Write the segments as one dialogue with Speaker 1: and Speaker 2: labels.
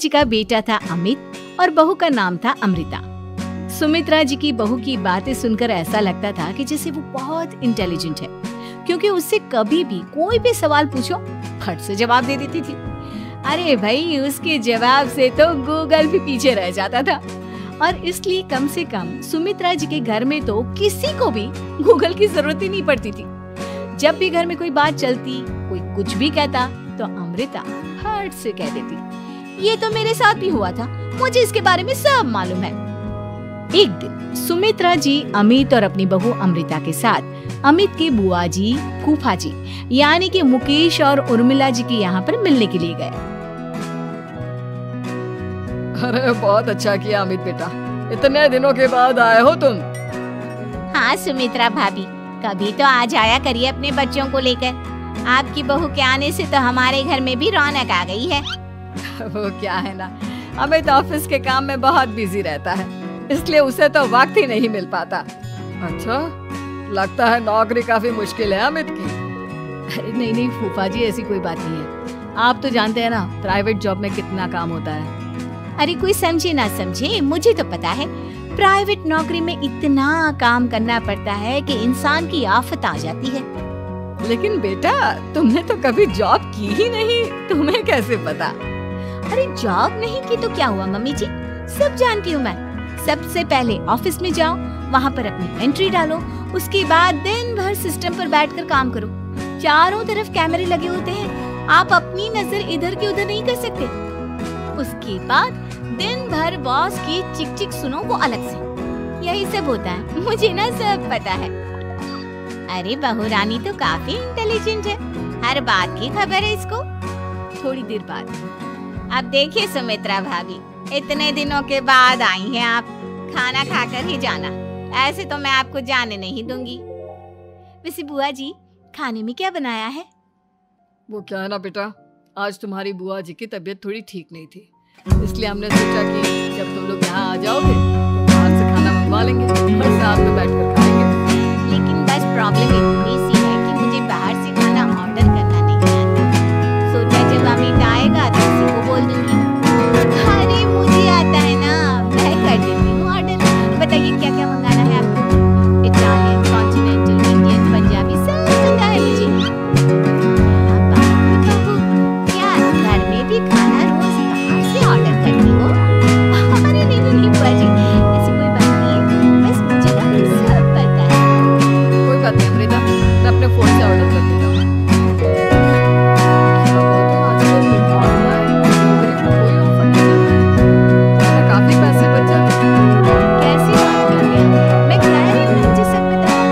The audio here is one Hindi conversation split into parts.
Speaker 1: जी का बेटा था अमित और बहू का नाम था अमृता। सुमित्रा जी की बहू की बातें सुनकर ऐसा लगता था कि जैसे वो बहुत इंटेलिजेंट है, क्योंकि उससे कभी भी कोई भी सवाल पूछो फट से जवाब दे देती थी। अरे भाई, उसके जवाब से तो गूगल भी पीछे रह जाता था। और इसलिए कम से कम सुमित्रा जी के घर में तो किसी को भी गूगल की जरूरत ही नहीं पड़ती थी। जब भी घर में कोई बात चलती, कोई कुछ भी कहता, तो अमृता हट से कह देती, ये तो मेरे साथ भी हुआ था, मुझे इसके बारे में सब मालूम है। एक दिन सुमित्रा जी अमित और अपनी बहू अमृता के साथ अमित के बुआ जी, फूफा जी यानी कि मुकेश और उर्मिला जी के यहाँ पर मिलने के लिए गए।
Speaker 2: अरे बहुत अच्छा किया अमित बेटा, इतने दिनों के बाद आए हो तुम।
Speaker 3: हाँ सुमित्रा भाभी, कभी तो आ जाया करिए अपने बच्चों को लेकर। आपकी बहू के आने से तो हमारे घर में भी रौनक आ गई है।
Speaker 2: वो क्या है ना, अमित ऑफिस के काम में बहुत बिजी रहता है, इसलिए उसे तो वक्त ही नहीं मिल पाता। अच्छा, लगता है नौकरी काफी मुश्किल है अमित की।
Speaker 1: अरे नहीं नहीं फूफा जी, ऐसी कोई बात नहीं है। आप तो जानते हैं ना प्राइवेट जॉब में कितना काम होता है।
Speaker 3: अरे कोई समझे ना समझे, मुझे तो पता है प्राइवेट नौकरी में इतना काम करना पड़ता है कि इंसान की आफत आ जाती है।
Speaker 2: लेकिन बेटा, तुमने तो कभी जॉब की ही नहीं, तुम्हें कैसे पता?
Speaker 3: अरे जॉब नहीं की तो क्या हुआ मम्मी जी, सब जानती हूँ मैं। सबसे पहले ऑफिस में जाओ, वहाँ पर अपनी एंट्री डालो, उसके बाद दिन भर सिस्टम पर बैठकर काम करो। चारों तरफ कैमरे लगे होते हैं, आप अपनी नजर इधर की उधर नहीं कर सकते। उसके बाद दिन भर बॉस की चिक चिक सुनो वो अलग से। यही सब होता है, मुझे ना सब पता है। अरे बहू रानी तो काफी इंटेलिजेंट है, हर बात की खबर है इसको।
Speaker 1: थोड़ी देर बाद
Speaker 3: अब देखिए सुमित्रा भाभी, इतने दिनों के बाद आई हैं आप, खाना खाकर ही जाना, ऐसे तो मैं आपको जाने नहीं दूंगी।
Speaker 1: वैसे बुआ जी, खाने में क्या बनाया है?
Speaker 2: वो क्या है ना बेटा, आज तुम्हारी बुआ जी की तबीयत थोड़ी ठीक नहीं थी, इसलिए हमने सोचा कि जब तुम लोग यहाँ आ जाओगे तो बाहर से खाना मंगवा लेंगे और साथ में बैठकर खाएंगे।
Speaker 3: लेकिन बस प्रॉब्लम इतनी सी है कि मुझे बाहर से खाना ऑर्डर करना नहीं आता। सोचा जब अमित आएगा तो उसी को बोल दूंगी। अरे मुझे आता है ना, मैं कर देती हूँ ऑर्डर। बताइए क्या क्या मंगाना है आपको? इटालियन, कॉन्टिनेंटल, इंडियन, पंजाबी सब पता है मुझे। क्या घर में भी खाना रोज बाहर से ऑर्डर करती हो? अरे नहीं नहीं बुआ जी, ऐसी कोई बात नहीं है, बस मुझे ना सब पता है।
Speaker 2: कोई बात नहीं अमृता, मैं अपने फोन से ऑर्डर कर देता हूँ। काफी पैसे बच जाते हैं।
Speaker 3: कैसी बात कर रहे हैं? मैं कह रही हूँ मुझे सब पता है।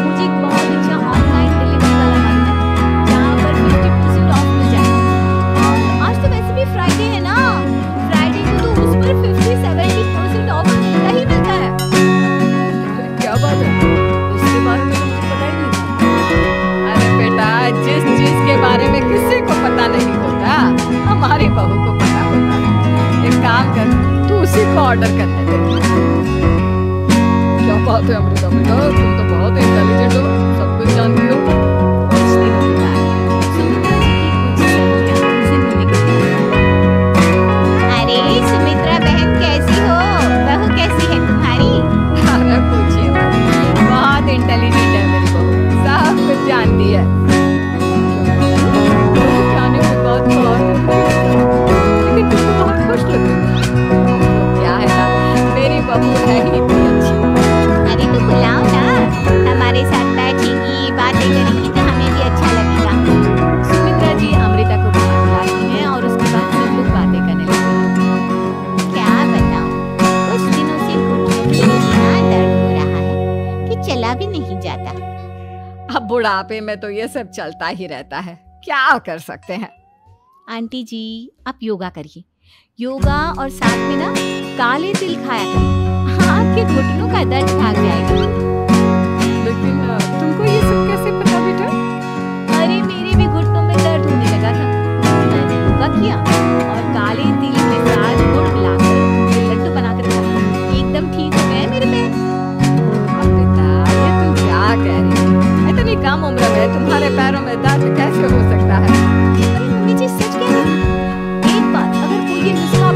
Speaker 3: मुझे एक बहुत अच्छा ऑनलाइन डिलीवरी वाला मालूम है, जहाँ पर 50% ऑफ मिल जाएगा। और आज तो वैसे भी फ्राइडे है ना, फ्राइडे को तो उस पर 50-70% ऑफ मिलता ही मिलता है।
Speaker 2: क्या बात है, इसके बारे में तो मुझे पता ही नहीं। अरे बेटा, जिस चीज के बारे में किसी को पता नहीं होता, हमारी बहू को पता होता है। एक काम कर, तू उसी को ऑर्डर करने दे। क्या बात है अमृता बेटा, तुम तो बहुत इंटेलिजेंट हो, सब कुछ जानती हो।
Speaker 3: अरे सुमित्रा बहन कैसी हो? बहू कैसी है तुम्हारी?
Speaker 2: अरे पूछिए मत, बहुत इंटेलिजेंट है मेरी बहू, सब कुछ जानती है। जाने के बाद तो और लेकिन तुम तो बहुत खुश लग रही हो। क्या है ना, मेरी बहू है ही इतनी अच्छी।
Speaker 3: अरे तो बुलाओ ना, हमारे साथ बैठेगी, बातें करेगी तो हमें भी अच्छा लगेगा।
Speaker 1: सुमित्रा जी अमृता को बाहर बुलाती हैं और उसके बाद सब लोग बातें करने लगते हैं।
Speaker 3: क्या बताऊं, कुछ दिनों से घुटने में इतना दर्द हो रहा है कि चला भी नहीं जाता।
Speaker 2: अब बुढ़ापे में तो ये सब चलता ही रहता है, क्या कर सकते हैं।
Speaker 1: आंटी जी, आप योगा करिए, योगा और साथ में ना काले तिल खाया करिए, आपके घुटनों का दर्द भाग जाएगा।
Speaker 2: लेकिन तुमको ये सब कैसे पता बेटा?
Speaker 1: अरे मेरे भी घुटनों में दर्द होने लगा था, मैंने योगा किया और काले तिल के साथ गुड़ मिलाकर लड्डू बनाकर खाया, एकदम ठीक हो गए मेरे पैर।
Speaker 2: अब बेटा, ये तुम क्या कह रही हो? इतनी कम उम्र में तुम्हारे पैरों में दर्द कैसे हो सकता है?
Speaker 1: अरे मम्मी जी सच कह रही हूँ, एक बार अगर कोई ये नुस्खा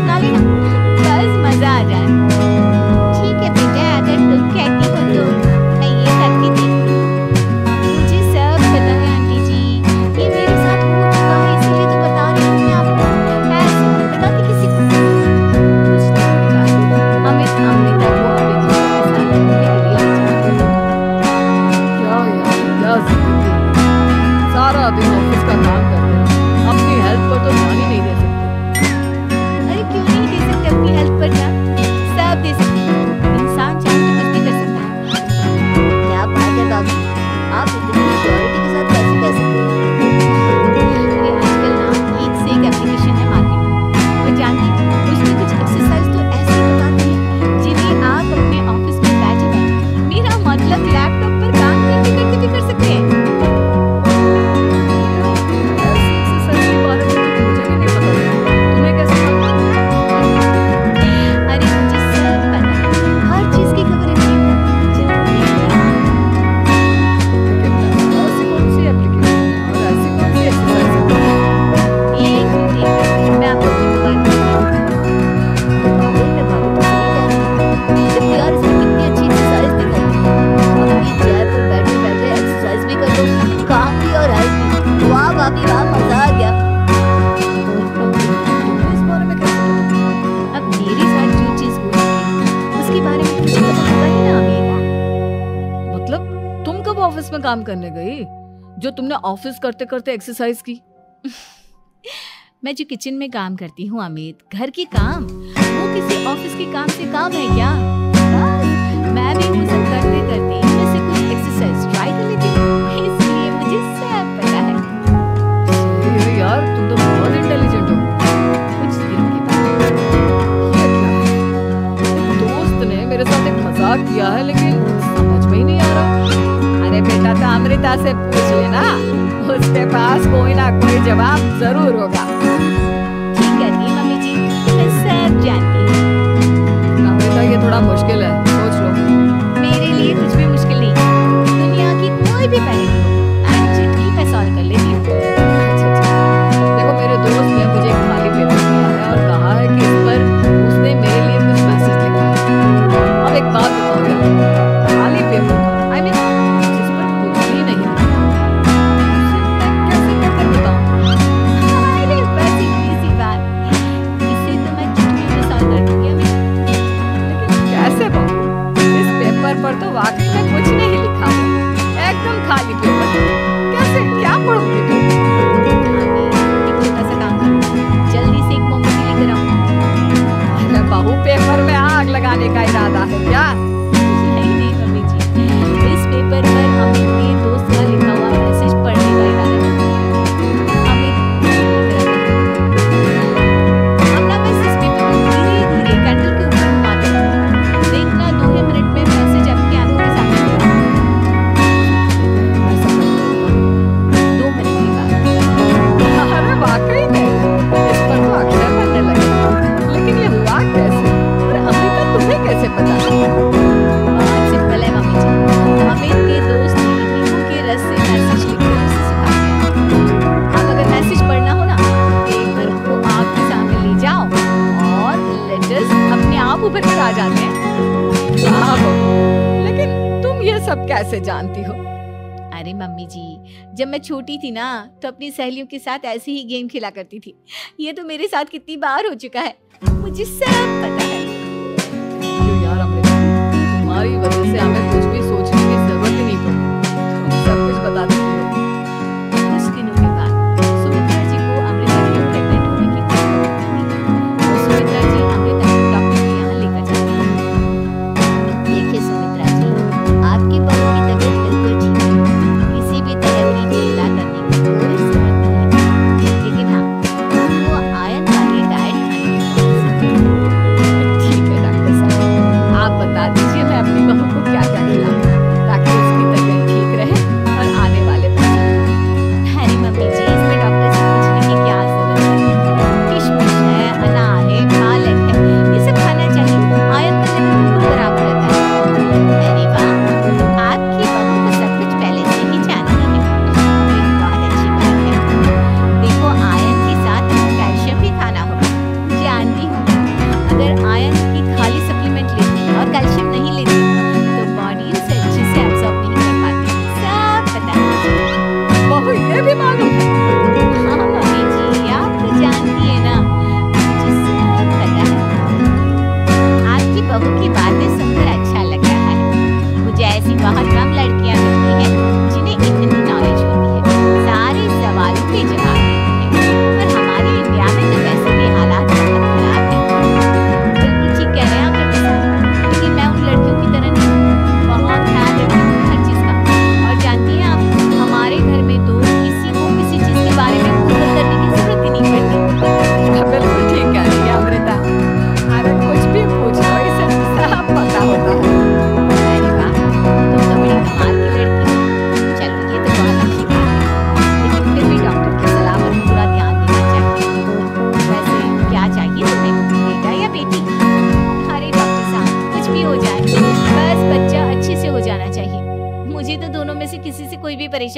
Speaker 2: पर तो ध्यान ही नहीं दे सकते।
Speaker 3: अरे क्यों नहीं दे सकते अपनी हेल्थ पर ध्यान? सब दे सकते हैं। इंसान चाहे तो कुछ भी कर सकता है। क्या बात है बाबू, आप इतनी श्योरिटी के साथ कैसे कह सकते हैं? अरे आजकल ना एक से एक एप्लीकेशन है मार्केट में, और जानती हैं, उसमें कुछ एक्सरसाइज तो ऐसे बताते हैं जिन्हें आप अपने ऑफिस में बैठे बैठे, मेरा मतलब लैपटॉप पर काम करते करते भी कर सकते हैं।
Speaker 2: ऐसी एक्सरसाइज के बारे में तो मुझे भी नहीं पता था। तुम्हें कैसे पता?
Speaker 3: अरे मुझे सब पता है, हर चीज की खबर रखती हूँ। जरूरी है।
Speaker 2: लेकिन ऐसी कौन सी एप्लीकेशन है और ऐसी कौन सी एक्सरसाइज है?
Speaker 3: एक मिनट, मैं आपको अपनी मोबाइल में वाकई में भाभी तो सही कहती है। जब यार इसमें कितनी अच्छी एक्सरसाइज दिखाई है। अपनी चेयर पर बैठे बैठे एक्सरसाइज भी कर लो, काम भी और हेल्थ भी। वाह भाभी वाह, मजा आ गया।
Speaker 2: तुम्हें इस बारे में कैसे पता?
Speaker 3: अब मेरे साथ जो चीज हो रही है उसके बारे में मुझे पता होगा ही ना अमीर।
Speaker 2: मतलब तुम कब ऑफिस में काम करने गई जो तुमने ऑफिस करते करते एक्सरसाइज की?
Speaker 3: मैं जो किचन में काम करती हूँ अमित, घर के काम, वो किसी ऑफिस के काम से काम है क्या? बस मैं भी वो सब करते करते इनमें से कोई एक्सरसाइज ट्राई कर लेती हूँ, इसलिए मुझे सब पता है।
Speaker 2: अरे यार तुम तो बहुत इंटेलिजेंट हो।
Speaker 3: कुछ दिनों के बाद
Speaker 2: ये क्या है? एक दोस्त ने मेरे साथ एक मजाक किया है लेकिन समझ में ही नहीं आ रहा। अरे बेटा तो अमृता से पूछ लेना, उसके पास कोई ना कोई जवाब जरूर होगा।
Speaker 3: ठीक कहती है मम्मी जी, मैं सब जानती हूँ।
Speaker 2: अमृता ये थोड़ा मुश्किल है, सोच लो।
Speaker 3: मेरे लिए कुछ भी मुश्किल नहीं है। दुनिया की कोई भी पहेली हो, मैं चुटकी में सॉल्व कर लेती हूँ।
Speaker 2: देखो मेरे दोस्त ने मुझे एक खाली पेपर दिया है और कहा है कि इस पर उसने मेरे लिए कुछ मैसेज लिखा है। अब एक बात बताओ यार, खाली पेपर आई मीन जिस पर कुछ भी नहीं लिखा, उसे मैं कैसे पेपर बताऊं?
Speaker 3: अरे बस इतनी सी बात, इसे तो मैं चुटकी में सॉल्व कर दूंगी अमित।
Speaker 2: लेकिन कैसे बाबू? इस पेपर पर तो वाकई में कुछ नहीं लिखा है, एकदम खाली पेपर है। कैसे क्या पढ़ोगे तुम?
Speaker 3: एक छोटा सा काम करो, जल्दी से एक मोमबत्ती लेकर आओ।
Speaker 2: अरे बहू पेपर में आग लगाने का इरादा है क्या?
Speaker 3: नहीं नहीं मम्मी जी, इस पेपर पर अमित के दोस्त का लिखा हुआ मैसेज पढ़ने का इरादा है। अमित, अब ना बस इस पेपर को धीरे धीरे कैंडल के ऊपर घुमाते रहो। देखना 2 ही मिनट में मैसेज आपकी आंखों के सामने होगा।
Speaker 2: मैं समझ गई।
Speaker 3: 2 मिनट के बाद
Speaker 2: अरे वाकई में इस पर तो अक्षर बनने लगे। लेकिन ये हुआ कैसे? और अमृता तुम्हें कैसे पता?
Speaker 3: बहुत सिंपल है मम्मी जी, अमित के दोस्त ने नींबू के रस से मैसेज लिखकर उसे सिखा दिया। अब अगर मैसेज पढ़ना हो ना, पेपर को आपके सामने ले जाओ और लेटर्स अपने आप उभर कर आ जाते हैं।
Speaker 2: वाह बहू, लेकिन तुम ये सब कैसे जानती हो?
Speaker 3: अरे मम्मी जी, जब मैं छोटी थी ना तो अपनी सहेलियों के साथ ऐसे ही गेम खेला करती थी। ये तो मेरे साथ कितनी बार हो चुका है, मुझे सब पता है।
Speaker 2: क्यों यार अमृता, तुम्हारी वजह से हमें कुछ भी सोचने की जरूरत ही नहीं पड़ी, तुम सब कुछ बता देती हो।
Speaker 3: कुछ दिनों के बाद सुमित्रा जी को अमृता के प्रेग्नेंट होने की खबर मिली। तो सुमित्रा जी अमृता को डॉक्टर के यहाँ लेकर जाती हैं। देखिए सुमित्रा जी, आपकी बहू की तबीयत बिल्कुल ठीक है, किसी भी तरह की चिंता करने की कोई जरूरत नहीं है। लेकिन हाँ, उनको आयरन वाली डाइट खाने की जरूरत है।
Speaker 2: ठीक है डॉक्टर साहब, आप बता दीजिए मैं अपनी बहू को क्या क्या खिलाऊं।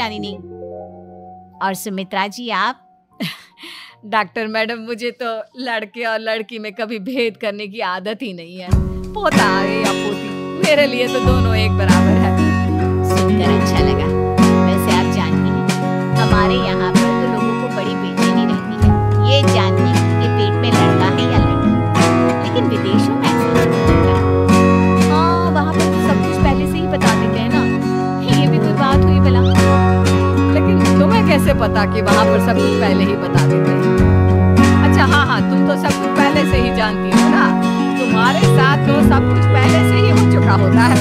Speaker 3: परेशानी नहीं। और सुमित्रा जी आप?
Speaker 2: डॉक्टर मैडम, मुझे तो लड़के और लड़की में कभी भेद करने की आदत ही नहीं है। पोता है या पोती, मेरे लिए तो दोनों एक बराबर है।
Speaker 3: सुनकर अच्छा लगा। वैसे आप जानती हैं, हमारे यहाँ पर तो लोगों को बड़ी बेचैनी रहती है ये जानने की कि पेट में लड़का है या लड़की। लेकिन विदेशों में ऐसा नहीं होता। हाँ, वहाँ पर तो सब कुछ पहले से ही बता देते हैं ना। ये भी कोई बात हुई भला?
Speaker 2: लेकिन तुम्हें कैसे पता कि वहाँ पर सब कुछ पहले ही बता देते हैं? अच्छा हाँ, तुम तो सब कुछ पहले से ही जानती हो ना। तुम्हारे साथ तो सब कुछ पहले से ही हो चुका होता है।